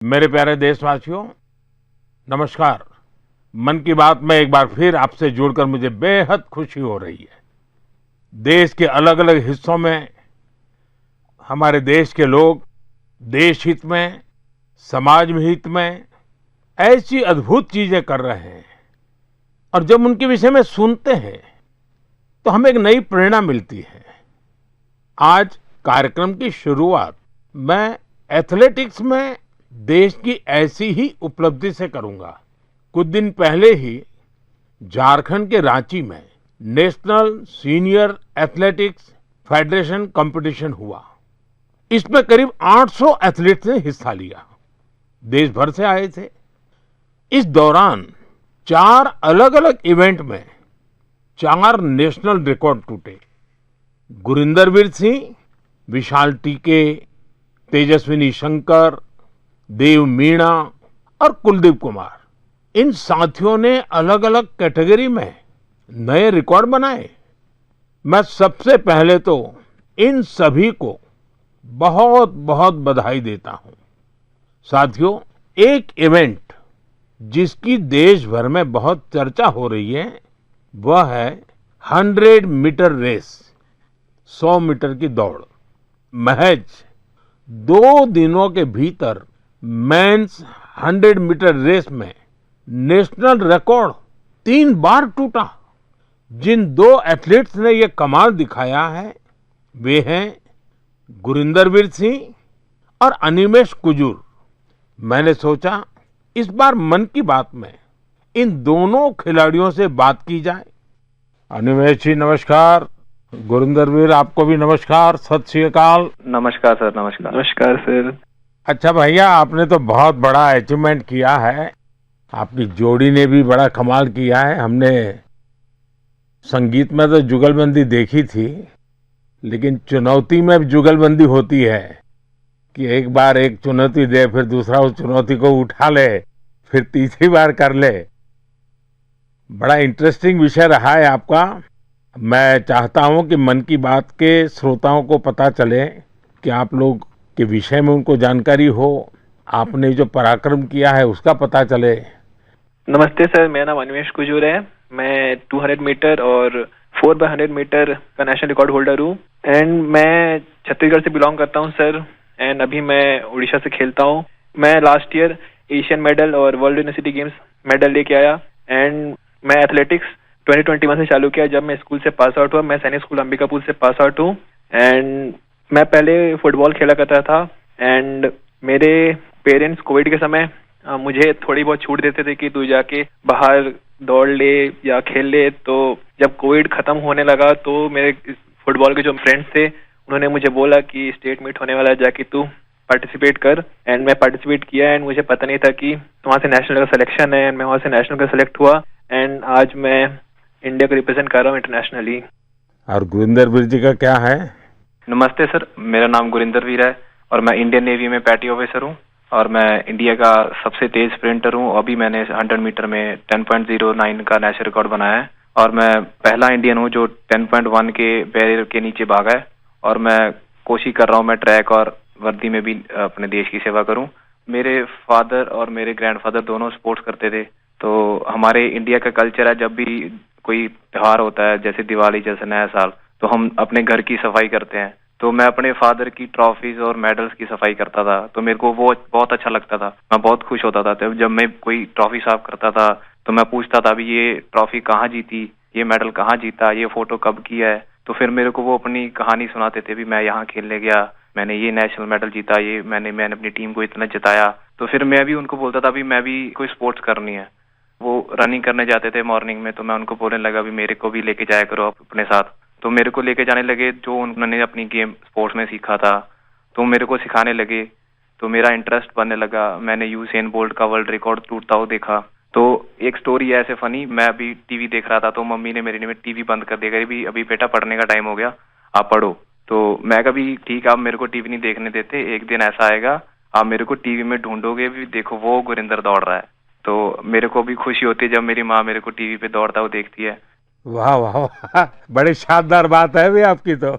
मेरे प्यारे देशवासियों, नमस्कार। मन की बात में एक बार फिर आपसे जुड़कर मुझे बेहद खुशी हो रही है। देश के अलग अलग हिस्सों में हमारे देश के लोग देश हित में, समाज में हित में ऐसी अद्भुत चीजें कर रहे हैं और जब उनके विषय में सुनते हैं तो हमें एक नई प्रेरणा मिलती है। आज कार्यक्रम की शुरुआत मैं एथलेटिक्स में देश की ऐसी ही उपलब्धि से करूंगा। कुछ दिन पहले ही झारखंड के रांची में national senior athletics federation competition हुआ। इसमें करीब 800 एथलीट्स ने हिस्सा लिया। देश भर से आए थे। इस दौरान 4 अलग अलग इवेंट में 4 नेशनल रिकॉर्ड टूटे। गुरिंदरवीर सिंह, विशाल टीके, तेजस्विनी शंकर, देव मीणा और कुलदीप कुमार, इन साथियों ने अलग अलग कैटेगरी में नए रिकॉर्ड बनाए। मैं सबसे पहले तो इन सभी को बहुत बहुत बधाई देता हूं। साथियों, एक इवेंट जिसकी देश भर में बहुत चर्चा हो रही है वह है 100 मीटर रेस, 100 मीटर की दौड़। महज 2 दिनों के भीतर मेंस 100 मीटर रेस में नेशनल रिकॉर्ड 3 बार टूटा। जिन 2 एथलीट्स ने ये कमाल दिखाया है वे हैं गुरिंदरवीर सिंह और अनिमेष कुजूर। मैंने सोचा इस बार मन की बात में इन दोनों खिलाड़ियों से बात की जाए। अनिमेष जी नमस्कार। गुरिंदरवीर आपको भी नमस्कार, सत श्री अकाल। नमस्कार सर। नमस्कार। नमस्कार सर। अच्छा भैया, आपने तो बहुत बड़ा अचीवमेंट किया है। आपकी जोड़ी ने भी बड़ा कमाल किया है। हमने संगीत में तो जुगलबंदी देखी थी, लेकिन चुनौती में जुगलबंदी होती है कि एक बार एक चुनौती दे, फिर दूसरा उस चुनौती को उठा ले, फिर तीसरी बार कर ले। बड़ा इंटरेस्टिंग विषय रहा है आपका। मैं चाहता हूं कि मन की बात के श्रोताओं को पता चले कि आप लोग के विषय में उनको जानकारी हो, आपने जो पराक्रम किया है उसका पता चले। नमस्ते सर, मेरा नाम अनिमेष कुजूर है। मैं 200 मीटर और 4x100 मीटर का नेशनल रिकॉर्ड होल्डर हूँ एंड मैं छत्तीसगढ़ से बिलोंग करता हूँ सर। एंड अभी मैं उड़ीसा से खेलता हूँ। मैं लास्ट ईयर एशियन मेडल और वर्ल्ड यूनिवर्सिटी गेम्स मेडल लेके आया एंड मैं एथलेटिक्स 2021 से चालू किया जब मैं स्कूल से पास आउट हुआ। मैं सैनिक स्कूल अंबिकापुर से पास आउट हूँ एंड मैं पहले फुटबॉल खेला करता था एंड मेरे पेरेंट्स कोविड के समय मुझे थोड़ी बहुत छूट देते थे कि तू जाके बाहर दौड़ ले या खेल ले। तो जब कोविड खत्म होने लगा तो मेरे फुटबॉल के जो फ्रेंड्स थे उन्होंने मुझे बोला कि स्टेट मीट होने वाला है, जाके तू पार्टिसिपेट कर। एंड मैं पार्टिसिपेट किया एंड मुझे पता नहीं था कि वहाँ से नेशनल का सिलेक्शन है एंड मैं वहाँ से नेशनल का सिलेक्ट हुआ एंड आज मैं इंडिया को रिप्रेजेंट कर रहा हूँ इंटरनेशनली। और गुरिंदरवीर जी का क्या है? नमस्ते सर, मेरा नाम गुरिंदरवीर है और मैं इंडियन नेवी में पैटी ऑफिसर हूँ और मैं इंडिया का सबसे तेज स्प्रिंटर हूँ। अभी मैंने 100 मीटर में 10.09 का नेशनल रिकॉर्ड बनाया है और मैं पहला इंडियन हूँ जो 10.1 के बैरियर के नीचे भागा है। और मैं कोशिश कर रहा हूँ मैं ट्रैक और वर्दी में भी अपने देश की सेवा करूँ। मेरे फादर और मेरे ग्रैंडफादर दोनों स्पोर्ट्स करते थे, तो हमारे इंडिया का कल्चर है जब भी कोई त्योहार होता है जैसे दिवाली जैसे नया साल, तो हम अपने घर की सफाई करते हैं। तो मैं अपने फादर की ट्रॉफीज और मेडल्स की सफाई करता था, तो मेरे को वो बहुत अच्छा लगता था। मैं बहुत खुश होता था जब मैं कोई ट्रॉफी साफ करता था तो मैं पूछता था अभी ये ट्रॉफी कहाँ जीती, ये मेडल कहाँ जीता, ये फोटो कब की है। तो फिर मेरे को वो अपनी कहानी सुनाते थे भी मैं यहाँ खेलने गया, मैंने ये नेशनल मेडल जीता, ये मैंने अपनी टीम को इतना जिताया। तो फिर मैं भी उनको बोलता था भी मैं भी कोई स्पोर्ट्स करनी है। वो रनिंग करने जाते थे मॉर्निंग में, तो मैं उनको बोलने लगा भी मेरे को भी लेके जाया करो आप अपने साथ। तो मेरे को लेके जाने लगे, जो उन्होंने अपनी गेम स्पोर्ट्स में सीखा था तो मेरे को सिखाने लगे, तो मेरा इंटरेस्ट बनने लगा। मैंने यूसेन बोल्ट का वर्ल्ड रिकॉर्ड टूटता हुआ देखा। तो एक स्टोरी है ऐसे फनी, मैं अभी टीवी देख रहा था तो मम्मी ने मेरी ने टीवी बंद कर दिया, भी अभी बेटा पढ़ने का टाइम हो गया, आप पढ़ो। तो मैं कभी ठीक, आप मेरे को टीवी नहीं देखने देते, एक दिन ऐसा आएगा आप मेरे को टीवी में ढूंढोगे भी, देखो वो गुरिंदर दौड़ रहा है। तो मेरे को भी खुशी होती है जब मेरी माँ मेरे को टीवी पे दौड़ता हुआ देखती है। वाह वाह वाह, बड़ी शानदार बात है भी आपकी तो।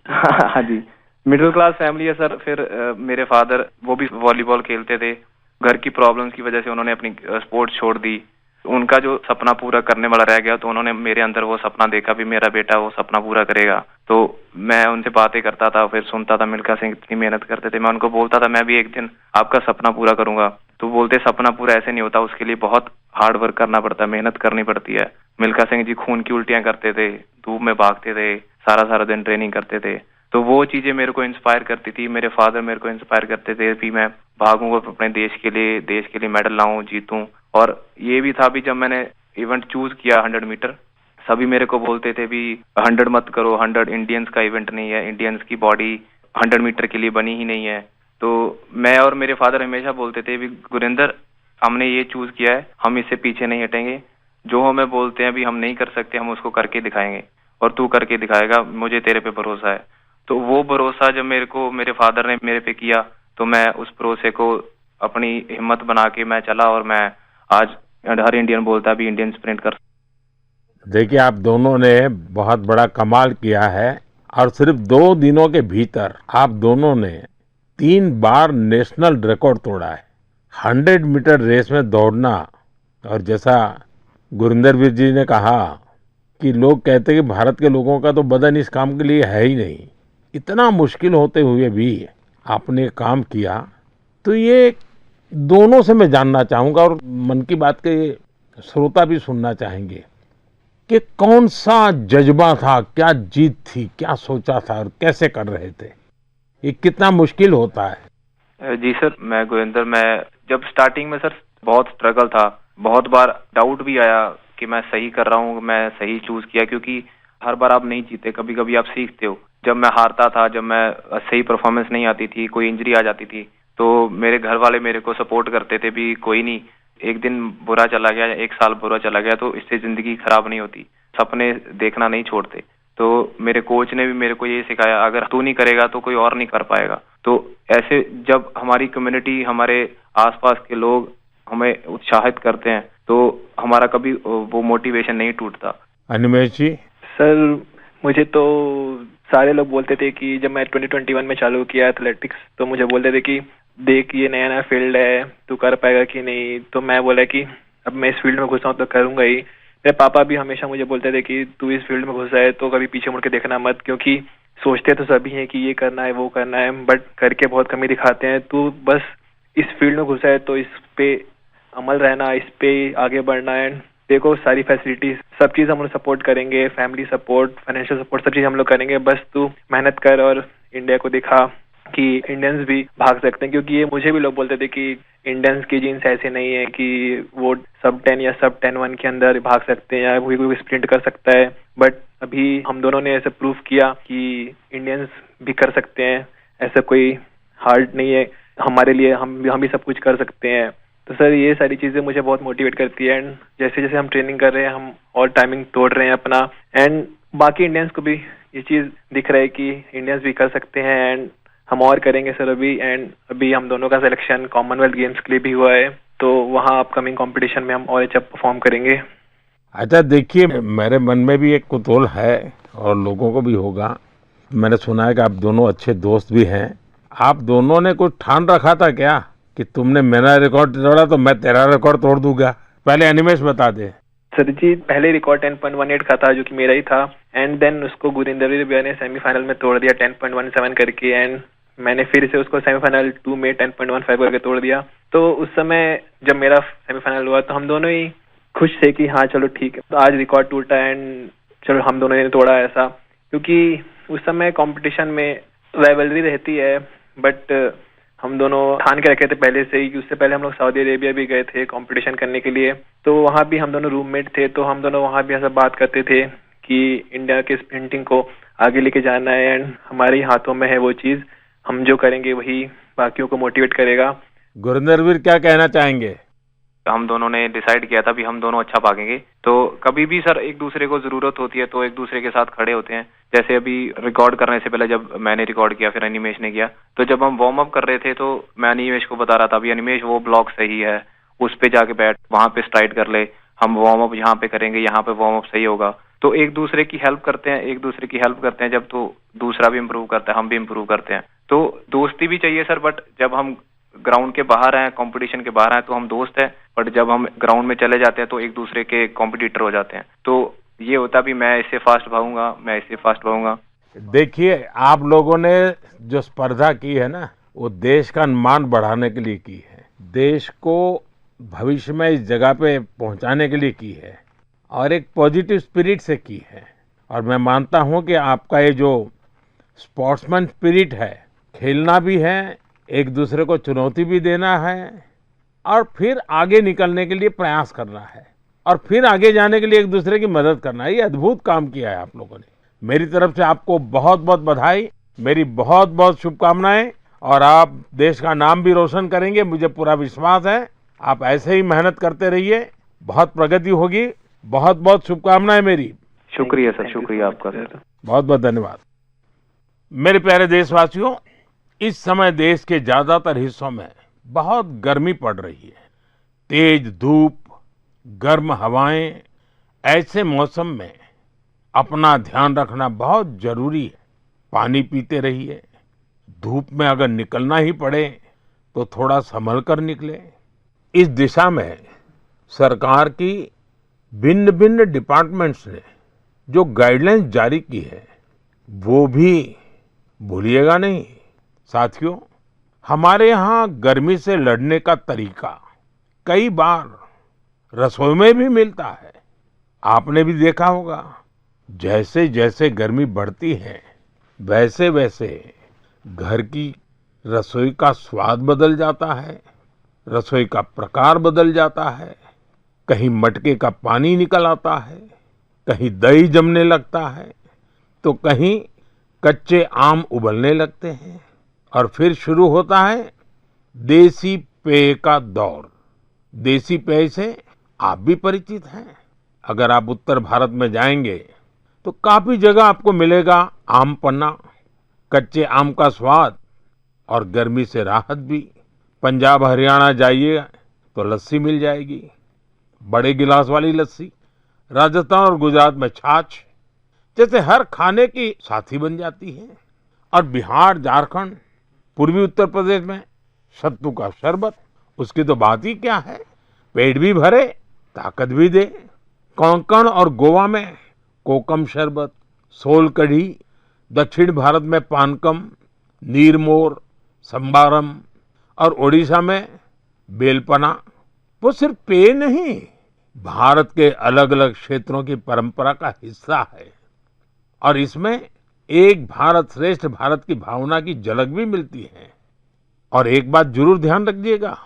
हाँ जी। मिडिल क्लास फैमिली है सर। फिर मेरे फादर वो भी वॉलीबॉल खेलते थे। घर की प्रॉब्लम्स की वजह से उन्होंने अपनी स्पोर्ट्स छोड़ दी। उनका जो सपना पूरा करने वाला रह गया, तो उन्होंने मेरे अंदर वो सपना देखा भी मेरा बेटा वो सपना पूरा करेगा। तो मैं उनसे बातें करता था, फिर सुनता था मिल्खा सिंह इतनी मेहनत करते थे। मैं उनको बोलता था मैं भी एक दिन आपका सपना पूरा करूंगा। तो बोलते सपना पूरा ऐसे नहीं होता, उसके लिए बहुत हार्ड वर्क करना पड़ता है, मेहनत करनी पड़ती है। मिल्खा सिंह जी खून की उल्टियां करते थे, धूप में भागते थे, सारा सारा दिन ट्रेनिंग करते थे। तो वो चीजें मेरे को इंस्पायर करती थी। मेरे फादर मेरे को इंस्पायर करते थे कि मैं भागूंगा अपने देश के लिए मेडल लाऊं, जीतूं। और ये भी था भी जब मैंने इवेंट चूज किया 100 मीटर, सभी मेरे को बोलते थे भी 100 मत करो, 100 इंडियंस का इवेंट नहीं है, इंडियंस की बॉडी 100 मीटर के लिए बनी ही नहीं है। तो मैं और मेरे फादर हमेशा बोलते थे भी गुरिंदर, हमने ये चूज किया है, हम इससे पीछे नहीं हटेंगे। जो हमें बोलते हैं भी हम नहीं कर सकते, हम उसको करके दिखाएंगे और तू करके दिखाएगा, मुझे तेरे पे भरोसा है। तो वो भरोसा जब मेरे को मेरे फादर ने मेरे पे किया, तो मैं उस भरोसे को अपनी हिम्मत बना के मैं चला और मैं आज हर इंडियन बोलता है भी इंडियन स्प्रिंट कर। देखिए, आप दोनों ने बहुत बड़ा कमाल किया है और सिर्फ 2 दिनों के भीतर आप दोनों ने 3 बार नेशनल रिकॉर्ड तोड़ा है। 100 मीटर रेस में दौड़ना, और जैसा गुरिंदर वीर जी ने कहा कि लोग कहते हैं कि भारत के लोगों का तो बदन इस काम के लिए है ही नहीं, इतना मुश्किल होते हुए भी आपने काम किया। तो ये दोनों से मैं जानना चाहूंगा, और मन की बात के श्रोता भी सुनना चाहेंगे कि कौन सा जज्बा था, क्या जीत थी, क्या सोचा था और कैसे कर रहे थे? ये कितना मुश्किल होता है? जी सर, मैं गुरिंदर, मैं जब स्टार्टिंग में सर बहुत स्ट्रगल था, बहुत बार डाउट भी आया कि मैं सही कर रहा हूँ, मैं सही चूज किया, क्योंकि हर बार आप नहीं जीते, कभी कभी आप सीखते हो। जब मैं हारता था, जब मैं सही परफॉर्मेंस नहीं आती थी, कोई इंजरी आ जाती थी, तो मेरे घर वाले मेरे को सपोर्ट करते थे भी कोई नहीं, एक दिन बुरा चला गया, एक साल बुरा चला गया तो इससे जिंदगी खराब नहीं होती, सपने देखना नहीं छोड़ते। तो मेरे कोच ने भी मेरे को ये सिखाया, अगर तू नहीं करेगा तो कोई और नहीं कर पाएगा। तो ऐसे जब हमारी कम्युनिटी, हमारे आसपास के लोग हमें उत्साहित करते हैं, तो हमारा कभी वो मोटिवेशन नहीं टूटता। अनिमेश जी? सर मुझे तो सारे लोग बोलते थे कि जब मैं 2021 में चालू किया एथलेटिक्स, तो मुझे बोलते थे कि देख ये नया नया फील्ड है, तू कर पाएगा कि नहीं। तो मैं बोला कि अब मैं इस फील्ड में घुसा हूँ तो करूंगा ही। मेरे पापा भी हमेशा मुझे बोलते थे कि तू इस फील्ड में घुसा है तो कभी पीछे मुड़ के देखना मत, क्योंकि सोचते तो सभी हैं कि ये करना है वो करना है, बट करके बहुत कमी दिखाते हैं। तू बस इस फील्ड में घुसा है तो इस पे अमल रहना, इस पे आगे बढ़ना है। देखो सारी फैसिलिटीज, सब चीज हम लोग सपोर्ट करेंगे, फैमिली सपोर्ट, फाइनेंशियल सपोर्ट, सब चीज हम लोग करेंगे। बस तू मेहनत कर और इंडिया को दिखा कि इंडियंस भी भाग सकते हैं। क्योंकि ये मुझे भी लोग बोलते थे कि इंडियंस की जीन्स ऐसे नहीं है कि वो सब 10 या सब 10-1 के अंदर भाग सकते हैं या कोई स्प्रिंट कर सकता है। बट अभी हम दोनों ने ऐसे प्रूफ किया कि इंडियंस भी कर सकते हैं, ऐसा कोई हार्ड नहीं है हमारे लिए, हम भी सब कुछ कर सकते हैं। तो सर ये सारी चीजें मुझे बहुत मोटिवेट करती है। एंड जैसे जैसे हम ट्रेनिंग कर रहे हैं, हम और टाइमिंग तोड़ रहे हैं अपना, एंड बाकी इंडियंस को भी ये चीज दिख रहा है कि इंडियंस भी कर सकते हैं, एंड हम और करेंगे सर अभी। एंड अभी हम दोनों का सिलेक्शन कॉमनवेल्थ गेम्स के लिए भी हुआ है, तो वहाँ अपकमिंग कंपटीशन में हम और अच्छा परफॉर्म करेंगे। अच्छा, देखिए, मेरे मन में भी एक कुतूहल है और लोगों को भी होगा। मैंने सुना है कि आप दोनों अच्छे दोस्त भी हैं। आप दोनों ने कुछ ठान रखा था क्या कि तुमने मेरा रिकॉर्ड तोड़ा तो मैं तेरा रिकॉर्ड तोड़ दूंगा? पहले अनिमेश बता दे। सर जी, पहले रिकॉर्ड 10.18 का था जो कि मेरा ही था, एंड देन उसको गुरिंदर भैया ने सेमीफाइनल में तोड़ दिया 10.17 करके, एंड मैंने फिर से उसको सेमीफाइनल 2 में 10.15 करके तोड़ दिया। तो उस समय जब मेरा सेमीफाइनल हुआ तो हम दोनों ही खुश थे कि हाँ चलो ठीक है, तो आज रिकॉर्ड टूटा एंड चलो हम दोनों ने तोड़ा ऐसा। क्योंकि उस समय कंपटीशन में राइवलरी रहती है, बट हम दोनों ठान के रखे थे पहले से ही कि उससे पहले हम लोग सऊदी अरेबिया भी गए थे कंपटीशन करने के लिए। तो वहाँ भी हम दोनों रूममेट थे, तो हम दोनों वहाँ भी ऐसा बात करते थे कि इंडिया के स्प्रिंटिंग को आगे लेके जाना है, एंड हमारे ही हाथों में है वो चीज, हम जो करेंगे वही बाकियों को मोटिवेट करेगा। गुरिंदर वीर क्या कहना चाहेंगे? हम दोनों ने डिसाइड किया था भी हम दोनों अच्छा भागेंगे। तो कभी भी सर एक दूसरे को जरूरत होती है तो एक दूसरे के साथ खड़े होते हैं। जैसे अभी रिकॉर्ड करने से पहले जब मैंने रिकॉर्ड किया, फिर अनिमेश ने किया, तो जब हम वार्म अप कर रहे थे तो मैं अनिमेश को बता रहा था, अभी अनिमेश वो ब्लॉक सही है, उस पे जाके बैठ, वहां पे स्ट्राइड कर ले, हम वार्म अप यहाँ पे करेंगे, यहाँ पे वार्म अप सही होगा। तो एक दूसरे की हेल्प करते हैं, एक दूसरे की हेल्प करते हैं जब, तो दूसरा भी इम्प्रूव करता है, हम भी इम्प्रूव करते हैं। तो दोस्ती भी चाहिए सर, बट जब हम ग्राउंड के बाहर हैं, कंपटीशन के बाहर हैं, तो हम दोस्त हैं, बट जब हम ग्राउंड में चले जाते हैं तो एक दूसरे के कॉम्पिटिटर हो जाते हैं। तो ये होता भी, मैं इससे फास्ट भागूंगा, मैं इससे फास्ट भागूंगा। देखिए, आप लोगों ने जो स्पर्धा की है ना, वो देश का मान बढ़ाने के लिए की है, देश को भविष्य में इस जगह पे पहुंचाने के लिए की है और एक पॉजिटिव स्पिरिट से की है। और मैं मानता हूं कि आपका ये जो स्पोर्ट्समैन स्पिरिट है, खेलना भी है, एक दूसरे को चुनौती भी देना है और फिर आगे निकलने के लिए प्रयास करना है और फिर आगे जाने के लिए एक दूसरे की मदद करना है। ये अद्भुत काम किया है आप लोगों ने। मेरी तरफ से आपको बहुत बहुत बधाई, मेरी बहुत बहुत शुभकामनाएं और आप देश का नाम भी रोशन करेंगे, मुझे पूरा विश्वास है। आप ऐसे ही मेहनत करते रहिए, बहुत प्रगति होगी। बहुत बहुत शुभकामनाएं मेरी। शुक्रिया सर, शुक्रिया आपका सर। बहुत बहुत धन्यवाद। मेरे प्यारे देशवासियों, इस समय देश के ज्यादातर हिस्सों में बहुत गर्मी पड़ रही है। तेज धूप, गर्म हवाएं, ऐसे मौसम में अपना ध्यान रखना बहुत जरूरी है। पानी पीते रहिए, धूप में अगर निकलना ही पड़े तो थोड़ा संभल कर निकले। इस दिशा में सरकार की भिन्न भिन्न डिपार्टमेंट्स ने जो गाइडलाइंस जारी की है वो भी भूलिएगा नहीं। साथियों, हमारे यहाँ गर्मी से लड़ने का तरीका कई बार रसोई में भी मिलता है। आपने भी देखा होगा, जैसे जैसे गर्मी बढ़ती है वैसे वैसे घर की रसोई का स्वाद बदल जाता है, रसोई का प्रकार बदल जाता है। कहीं मटके का पानी निकल आता है, कहीं दही जमने लगता है, तो कहीं कच्चे आम उबलने लगते हैं और फिर शुरू होता है देसी पेय का दौर। देसी पेय से आप भी परिचित हैं। अगर आप उत्तर भारत में जाएंगे तो काफी जगह आपको मिलेगा आम पन्ना, कच्चे आम का स्वाद और गर्मी से राहत भी। पंजाब हरियाणा जाइए तो लस्सी मिल जाएगी, बड़े गिलास वाली लस्सी। राजस्थान और गुजरात में छाछ जैसे हर खाने की साथी बन जाती है। और बिहार, झारखंड, पूर्वी उत्तर प्रदेश में सत्तू का शरबत, उसकी तो बात ही क्या है, पेट भी भरे, ताकत भी दे। कोंकण और गोवा में कोकम शरबत, सोल कढ़ी, दक्षिण भारत में पानकम, नीरमोर, संबारम और ओडिशा में बेलपना। वो सिर्फ पेय नहीं, भारत के अलग अलग क्षेत्रों की परंपरा का हिस्सा है और इसमें एक भारत श्रेष्ठ भारत की भावना की झलक भी मिलती है। और एक बात जरूर ध्यान रखिएगा,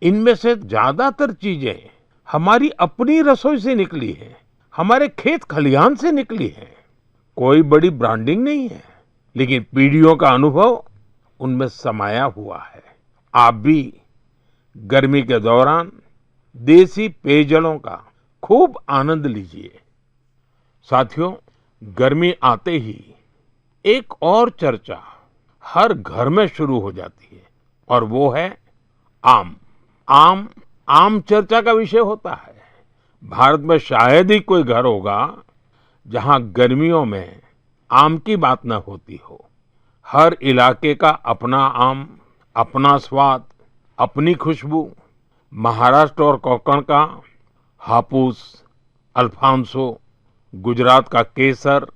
इनमें से ज्यादातर चीजें हमारी अपनी रसोई से निकली है, हमारे खेत खलिहान से निकली है। कोई बड़ी ब्रांडिंग नहीं है, लेकिन पीढ़ियों का अनुभव उनमें समाया हुआ है। आप भी गर्मी के दौरान देसी पेयजलों का खूब आनंद लीजिए। साथियों, गर्मी आते ही एक और चर्चा हर घर में शुरू हो जाती है और वो है आम। आम चर्चा का विषय होता है। भारत में शायद ही कोई घर होगा जहां गर्मियों में आम की न होती हो। हर इलाके का अपना आम, अपना स्वाद, अपनी खुशबू। महाराष्ट्र और कोंकण का हापुस, अल्फांसो, गुजरात का केसर,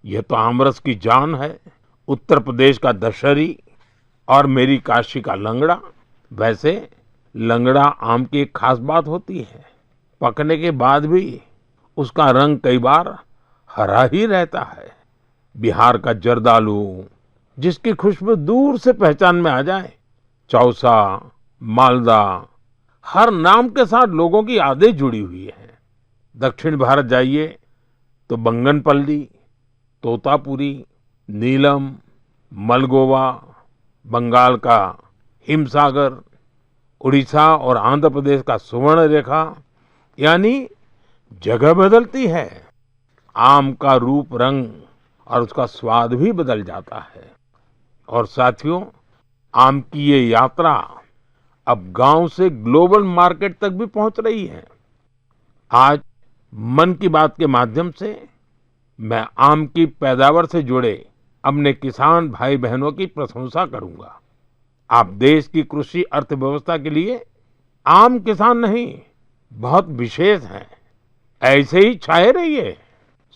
यह तो आमरस की जान है। उत्तर प्रदेश का दशहरी और मेरी काशी का लंगड़ा। वैसे लंगड़ा आम की एक खास बात होती है, पकने के बाद भी उसका रंग कई बार हरा ही रहता है। बिहार का जर्दालू, जिसकी खुशबू दूर से पहचान में आ जाए। चौसा, मालदा, हर नाम के साथ लोगों की यादें जुड़ी हुई हैं। दक्षिण भारत जाइए तो बंगनपल्ली, तोतापुरी, नीलम, मलगोवा, बंगाल का हिमसागर, उड़ीसा और आंध्र प्रदेश का सुवर्ण रेखा, यानी जगह बदलती है, आम का रूप, रंग और उसका स्वाद भी बदल जाता है। और साथियों, आम की ये यात्रा अब गांव से ग्लोबल मार्केट तक भी पहुंच रही है। आज मन की बात के माध्यम से मैं आम की पैदावार से जुड़े अपने किसान भाई बहनों की प्रशंसा करूंगा। आप देश की कृषि अर्थव्यवस्था के लिए आम किसान नहीं, बहुत विशेष हैं। ऐसे ही छाए रहिए।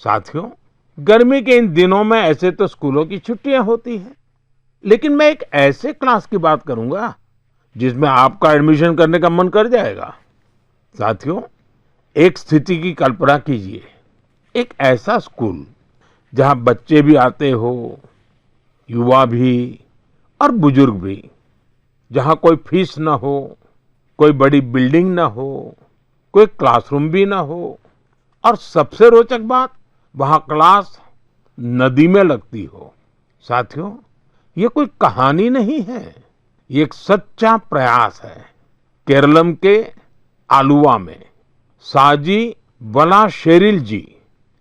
साथियों, गर्मी के इन दिनों में ऐसे तो स्कूलों की छुट्टियां होती हैं, लेकिन मैं एक ऐसे क्लास की बात करूंगा जिसमें आपका एडमिशन करने का मन कर जाएगा। साथियों, एक स्थिति की कल्पना कीजिए, एक ऐसा स्कूल जहां बच्चे भी आते हो, युवा भी और बुजुर्ग भी, जहां कोई फीस ना हो, कोई बड़ी बिल्डिंग ना हो, कोई क्लासरूम भी ना हो, और सबसे रोचक बात, वहां क्लास नदी में लगती हो। साथियों, ये कोई कहानी नहीं है, ये एक सच्चा प्रयास है। केरलम के आलुवा में साजी वलाशेरिल जी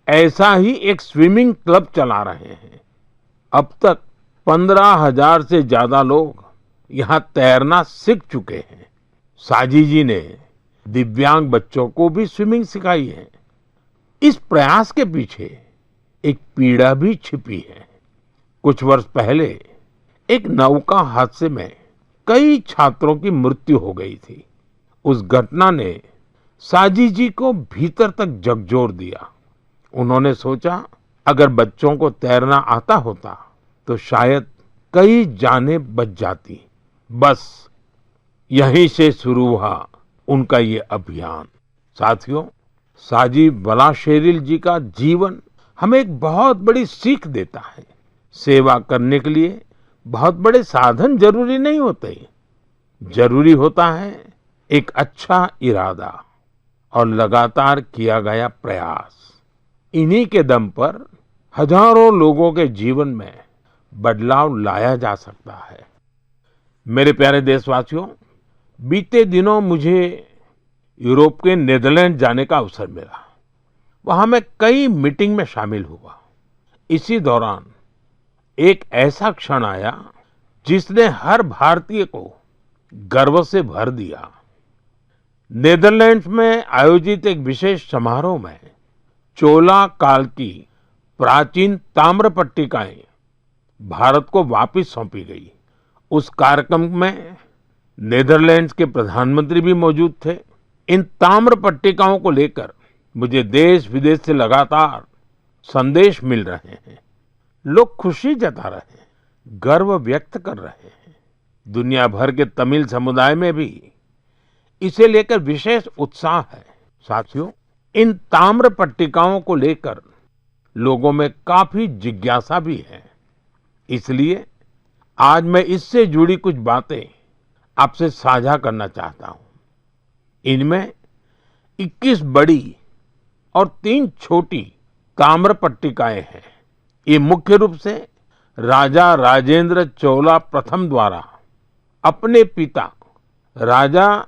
ऐसा ही एक स्विमिंग क्लब चला रहे हैं। अब तक 15,000 से ज्यादा लोग यहाँ तैरना सीख चुके हैं। साजी जी ने दिव्यांग बच्चों को भी स्विमिंग सिखाई है। इस प्रयास के पीछे एक पीड़ा भी छिपी है। कुछ वर्ष पहले एक नौका हादसे में कई छात्रों की मृत्यु हो गई थी। उस घटना ने साजी जी को भीतर तक झकझोर दिया। उन्होंने सोचा, अगर बच्चों को तैरना आता होता तो शायद कई जानें बच जाती। बस यहीं से शुरू हुआ उनका ये अभियान। साथियों, साजी वलाशेरिल जी का जीवन हमें एक बहुत बड़ी सीख देता है। सेवा करने के लिए बहुत बड़े साधन जरूरी नहीं होते, जरूरी होता है एक अच्छा इरादा और लगातार किया गया प्रयास। इन्हीं के दम पर हजारों लोगों के जीवन में बदलाव लाया जा सकता है। मेरे प्यारे देशवासियों, बीते दिनों मुझे यूरोप के नीदरलैंड जाने का अवसर मिला। वहां मैं कई मीटिंग में शामिल हुआ। इसी दौरान एक ऐसा क्षण आया जिसने हर भारतीय को गर्व से भर दिया। नीदरलैंड्स में आयोजित एक विशेष समारोह में चोला काल की प्राचीन ताम्र पट्टिकाएं भारत को वापस सौंपी गई। उस कार्यक्रम में नीदरलैंड्स के प्रधानमंत्री भी मौजूद थे। इन ताम्र पट्टिकाओं को लेकर मुझे देश विदेश से लगातार संदेश मिल रहे हैं। लोग खुशी जता रहे हैं, गर्व व्यक्त कर रहे हैं। दुनिया भर के तमिल समुदाय में भी इसे लेकर विशेष उत्साह है। साथियों, इन ताम्र पट्टिकाओं को लेकर लोगों में काफी जिज्ञासा भी है। इसलिए आज मैं इससे जुड़ी कुछ बातें आपसे साझा करना चाहता हूं। इनमें 21 बड़ी और 3 छोटी ताम्र पट्टिकाएं हैं। ये मुख्य रूप से राजा राजेंद्र चोला प्रथम द्वारा अपने पिता राजा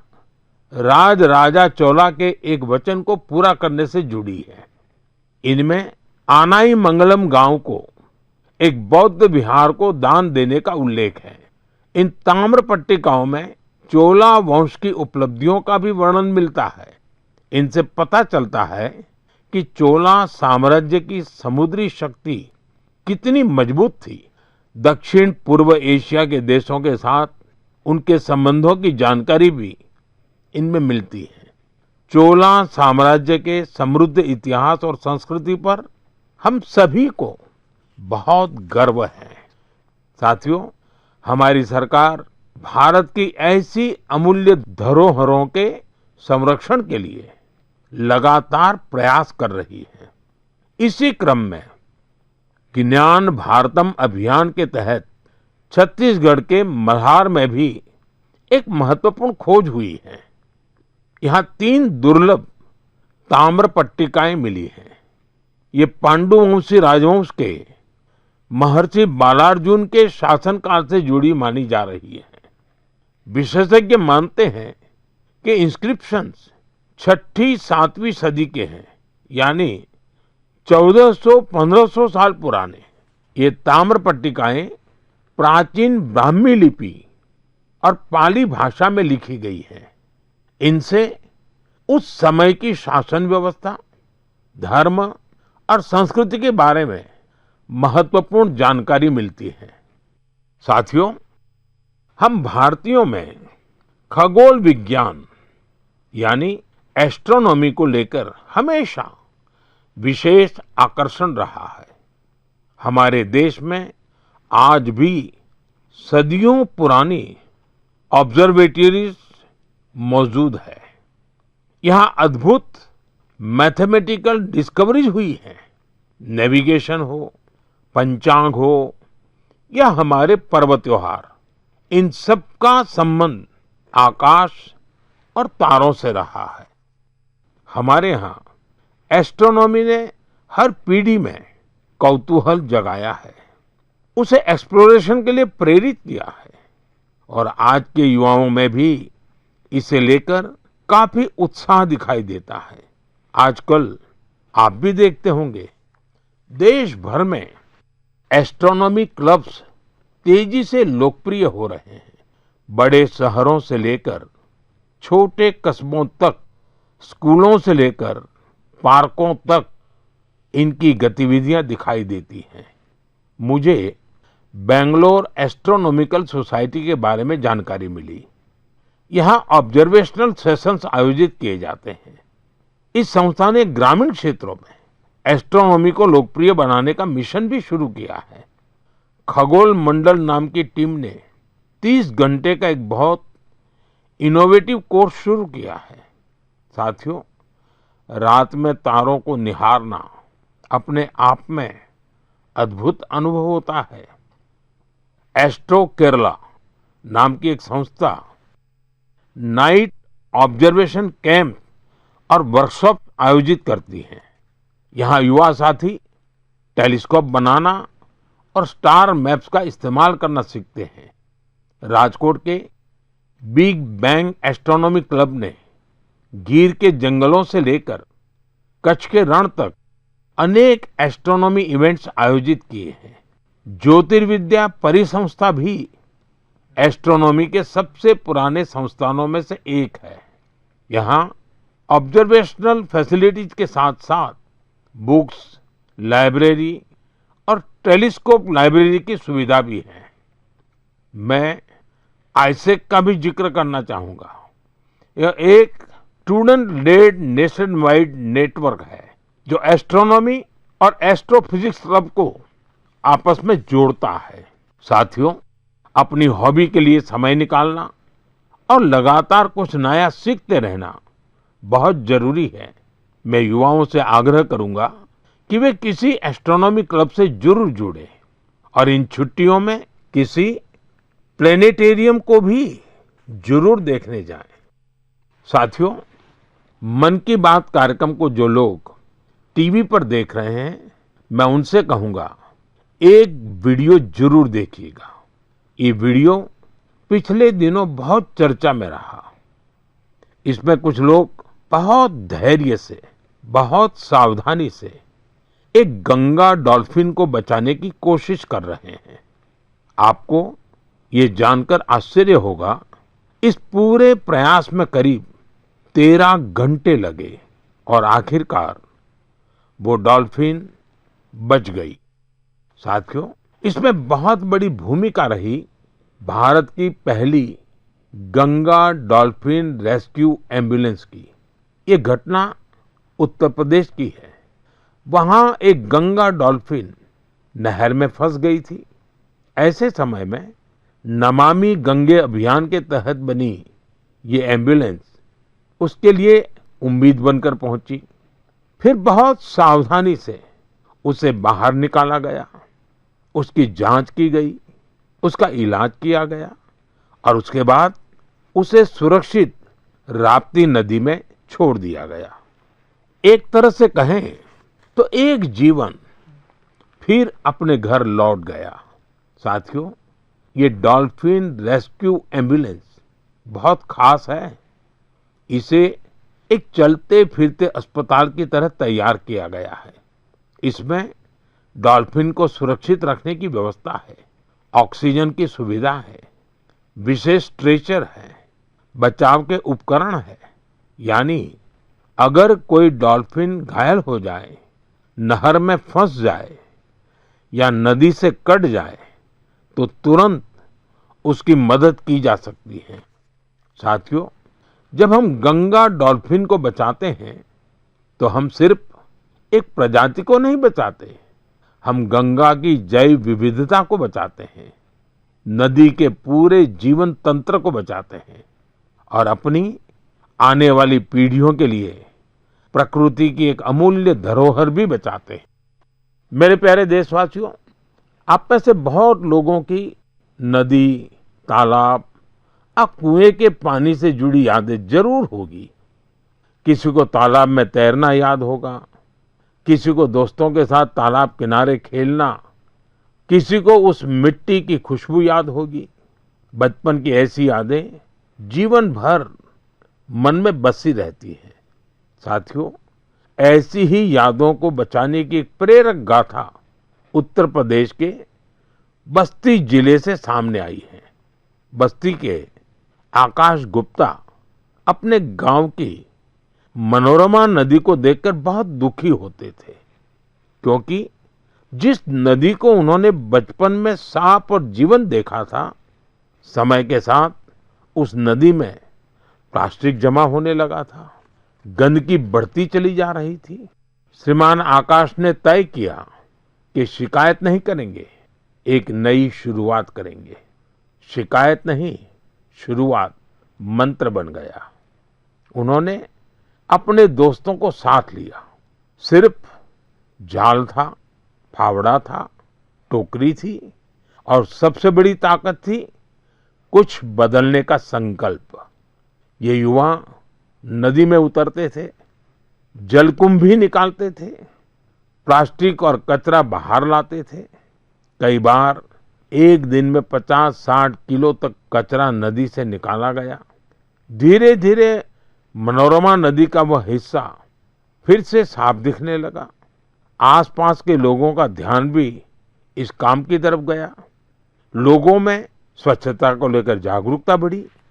राजा चोला के एक वचन को पूरा करने से जुड़ी है। इनमें आनाई मंगलम गांव को एक बौद्ध विहार को दान देने का उल्लेख है। इन ताम्र पट्टिकाओं में चोला वंश की उपलब्धियों का भी वर्णन मिलता है। इनसे पता चलता है कि चोला साम्राज्य की समुद्री शक्ति कितनी मजबूत थी। दक्षिण पूर्व एशिया के देशों के साथ उनके संबंधों की जानकारी भी इनमें मिलती है। चोला साम्राज्य के समृद्ध इतिहास और संस्कृति पर हम सभी को बहुत गर्व है। साथियों, हमारी सरकार भारत की ऐसी अमूल्य धरोहरों के संरक्षण के लिए लगातार प्रयास कर रही है। इसी क्रम में ज्ञान भारतम अभियान के तहत छत्तीसगढ़ के मल्हार में भी एक महत्वपूर्ण खोज हुई है। यहाँ 3 दुर्लभ ताम्र पट्टिकाएं मिली हैं। ये पांडुवंशी राजवंश के महर्षि बालार्जुन के शासनकाल से जुड़ी मानी जा रही है। विशेषज्ञ मानते हैं कि इंस्क्रिप्शंस 6ठी 7वीं सदी के हैं, यानी 1400-1500 साल पुराने। ये ताम्र पट्टिकाएं प्राचीन ब्राह्मी लिपि और पाली भाषा में लिखी गई है। इनसे उस समय की शासन व्यवस्था, धर्म और संस्कृति के बारे में महत्वपूर्ण जानकारी मिलती है। साथियों, हम भारतीयों में खगोल विज्ञान यानी एस्ट्रोनॉमी को लेकर हमेशा विशेष आकर्षण रहा है। हमारे देश में आज भी सदियों पुरानी ऑब्जर्वेटरीज मौजूद है। यहाँ अद्भुत मैथमेटिकल डिस्कवरीज हुई है। नेविगेशन हो, पंचांग हो या हमारे पर्व त्योहार, इन सब का संबंध आकाश और तारों से रहा है। हमारे यहाँ एस्ट्रोनॉमी ने हर पीढ़ी में कौतूहल जगाया है, उसे एक्सप्लोरेशन के लिए प्रेरित किया है और आज के युवाओं में भी इसे लेकर काफी उत्साह दिखाई देता है। आजकल आप भी देखते होंगे, देश भर में एस्ट्रोनॉमी क्लब्स तेजी से लोकप्रिय हो रहे हैं। बड़े शहरों से लेकर छोटे कस्बों तक, स्कूलों से लेकर पार्कों तक इनकी गतिविधियां दिखाई देती हैं। मुझे बेंगलोर एस्ट्रोनॉमिकल सोसाइटी के बारे में जानकारी मिली। यहाँ ऑब्जर्वेशनल सेशंस आयोजित किए जाते हैं। इस संस्था ने ग्रामीण क्षेत्रों में एस्ट्रोनॉमी को लोकप्रिय बनाने का मिशन भी शुरू किया है। खगोल मंडल नाम की टीम ने 30 घंटे का एक बहुत इनोवेटिव कोर्स शुरू किया है। साथियों, रात में तारों को निहारना अपने आप में अद्भुत अनुभव होता है। एस्ट्रो केरला नाम की एक संस्था नाइट ऑब्जर्वेशन कैंप और वर्कशॉप आयोजित करती है। यहाँ युवा साथी टेलीस्कोप बनाना और स्टार मैप्स का इस्तेमाल करना सीखते हैं। राजकोट के बिग बैंग एस्ट्रोनॉमी क्लब ने गिर के जंगलों से लेकर कच्छ के रण तक अनेक एस्ट्रोनॉमी इवेंट्स आयोजित किए हैं। ज्योतिर्विद्या परिसंस्था भी एस्ट्रोनॉमी के सबसे पुराने संस्थानों में से एक है। यहाँ ऑब्जर्वेशनल फैसिलिटीज के साथ साथ बुक्स, लाइब्रेरी और टेलीस्कोप लाइब्रेरी की सुविधा भी है। मैं आईसेक का भी जिक्र करना चाहूंगा। यह एक student led nationwide network है जो एस्ट्रोनॉमी और एस्ट्रोफिजिक्स क्लब को आपस में जोड़ता है। साथियों, अपनी हॉबी के लिए समय निकालना और लगातार कुछ नया सीखते रहना बहुत जरूरी है। मैं युवाओं से आग्रह करूंगा कि वे किसी एस्ट्रोनॉमी क्लब से जरूर जुड़े और इन छुट्टियों में किसी प्लेनेटेरियम को भी जरूर देखने जाएं। साथियों, मन की बात कार्यक्रम को जो लोग टीवी पर देख रहे हैं, मैं उनसे कहूंगा एक वीडियो जरूर देखिएगा। ये वीडियो पिछले दिनों बहुत चर्चा में रहा। इसमें कुछ लोग बहुत धैर्य से, बहुत सावधानी से एक गंगा डॉल्फिन को बचाने की कोशिश कर रहे हैं। आपको ये जानकर आश्चर्य होगा, इस पूरे प्रयास में करीब 13 घंटे लगे और आखिरकार वो डॉल्फिन बच गई। साथियों, इसमें बहुत बड़ी भूमिका रही भारत की पहली गंगा डॉल्फिन रेस्क्यू एम्बुलेंस की। ये घटना उत्तर प्रदेश की है। वहां एक गंगा डॉल्फिन नहर में फंस गई थी। ऐसे समय में नमामि गंगे अभियान के तहत बनी ये एम्बुलेंस उसके लिए उम्मीद बनकर पहुंची। फिर बहुत सावधानी से उसे बाहर निकाला गया, उसकी जांच की गई, उसका इलाज किया गया और उसके बाद उसे सुरक्षित राप्ती नदी में छोड़ दिया गया। एक तरह से कहें तो एक जीवन फिर अपने घर लौट गया। साथियों, ये डॉल्फिन रेस्क्यू एम्बुलेंस बहुत खास है। इसे एक चलते फिरते अस्पताल की तरह तैयार किया गया है। इसमें डॉल्फिन को सुरक्षित रखने की व्यवस्था है, ऑक्सीजन की सुविधा है, विशेष स्ट्रेचर है, बचाव के उपकरण है। यानी अगर कोई डॉल्फिन घायल हो जाए नहर में फंस जाए या नदी से कट जाए तो तुरंत उसकी मदद की जा सकती है। साथियों, जब हम गंगा डॉल्फिन को बचाते हैं तो हम सिर्फ एक प्रजाति को नहीं बचाते, हम गंगा की जैव विविधता को बचाते हैं, नदी के पूरे जीवन तंत्र को बचाते हैं और अपनी आने वाली पीढ़ियों के लिए प्रकृति की एक अमूल्य धरोहर भी बचाते हैं। मेरे प्यारे देशवासियों, आप में से बहुत लोगों की नदी, तालाब और कुएं के पानी से जुड़ी यादें जरूर होगी। किसी को तालाब में तैरना याद होगा, किसी को दोस्तों के साथ तालाब किनारे खेलना, किसी को उस मिट्टी की खुशबू याद होगी। बचपन की ऐसी यादें जीवन भर मन में बसी रहती हैं। साथियों, ऐसी ही यादों को बचाने की एक प्रेरक गाथा उत्तर प्रदेश के बस्ती जिले से सामने आई है। बस्ती के आकाश गुप्ता अपने गांव की मनोरमा नदी को देखकर बहुत दुखी होते थे, क्योंकि जिस नदी को उन्होंने बचपन में साफ और जीवन देखा था, समय के साथ उस नदी में प्लास्टिक जमा होने लगा था, गंदगी बढ़ती चली जा रही थी। श्रीमान आकाश ने तय किया कि शिकायत नहीं करेंगे, एक नई शुरुआत करेंगे। शिकायत नहीं, शुरुआत मंत्र बन गया। उन्होंने अपने दोस्तों को साथ लिया। सिर्फ जाल था, फावड़ा था, टोकरी थी और सबसे बड़ी ताकत थी कुछ बदलने का संकल्प। ये युवा नदी में उतरते थे, जलकुंभ भी निकालते थे, प्लास्टिक और कचरा बाहर लाते थे। कई बार एक दिन में 50-60 किलो तक कचरा नदी से निकाला गया। धीरे धीरे मनोरमा नदी का वह हिस्सा फिर से साफ दिखने लगा। आसपास के लोगों का ध्यान भी इस काम की तरफ गया। लोगों में स्वच्छता को लेकर जागरूकता बढ़ी।